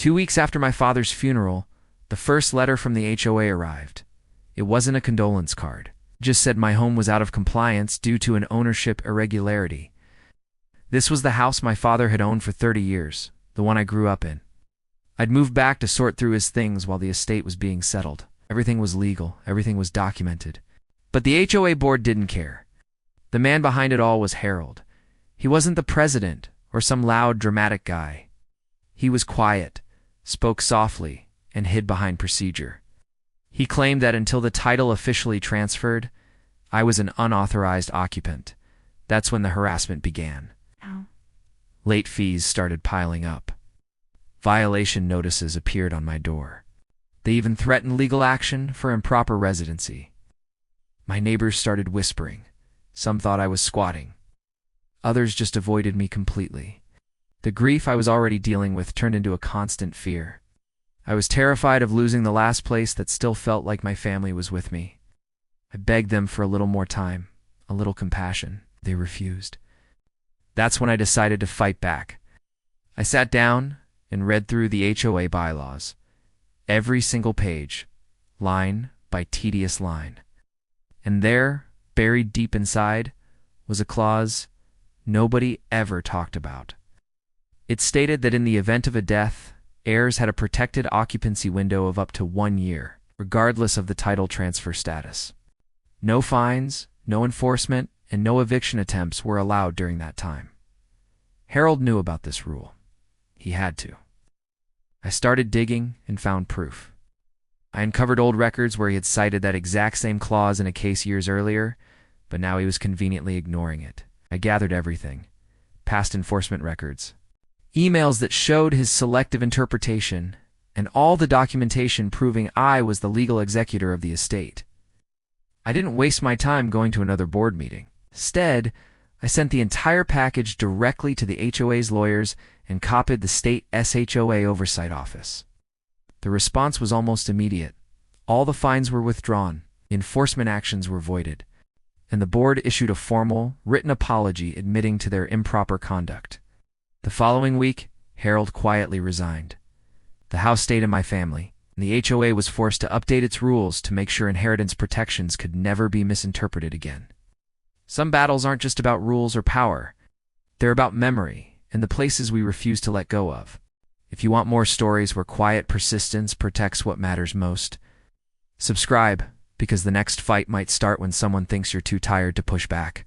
2 weeks after my father's funeral, the first letter from the HOA arrived. It wasn't a condolence card. It just said my home was out of compliance due to an ownership irregularity. This was the house my father had owned for 30 years, the one I grew up in. I'd moved back to sort through his things while the estate was being settled. Everything was legal, everything was documented. But the HOA board didn't care. The man behind it all was Harold. He wasn't the president or some loud, dramatic guy. He was quiet, spoke softly, and hid behind procedure. He claimed that until the title officially transferred, I was an unauthorized occupant. That's when the harassment began. Oh. Late fees started piling up. Violation notices appeared on my door. They even threatened legal action for improper residency. My neighbors started whispering. Some thought I was squatting. Others just avoided me completely. The grief I was already dealing with turned into a constant fear. I was terrified of losing the last place that still felt like my family was with me. I begged them for a little more time, a little compassion. They refused. That's when I decided to fight back. I sat down and read through the HOA bylaws. Every single page, line by tedious line. And there, buried deep inside, was a clause nobody ever talked about. It stated that in the event of a death, heirs had a protected occupancy window of up to 1 year, regardless of the title transfer status. No fines, no enforcement, and no eviction attempts were allowed during that time. Harold knew about this rule. He had to. I started digging and found proof. I uncovered old records where he had cited that exact same clause in a case years earlier, but now he was conveniently ignoring it. I gathered everything. Past enforcement records, emails that showed his selective interpretation, and all the documentation proving I was the legal executor of the estate. I didn't waste my time going to another board meeting. Instead, I sent the entire package directly to the HOA's lawyers and copied the state SHOA oversight office. The response was almost immediate. All the fines were withdrawn, enforcement actions were voided, and the board issued a formal, written apology admitting to their improper conduct. The following week, Harold quietly resigned. The house stayed in my family, and the HOA was forced to update its rules to make sure inheritance protections could never be misinterpreted again. Some battles aren't just about rules or power. They're about memory and the places we refuse to let go of. If you want more stories where quiet persistence protects what matters most, subscribe, because the next fight might start when someone thinks you're too tired to push back.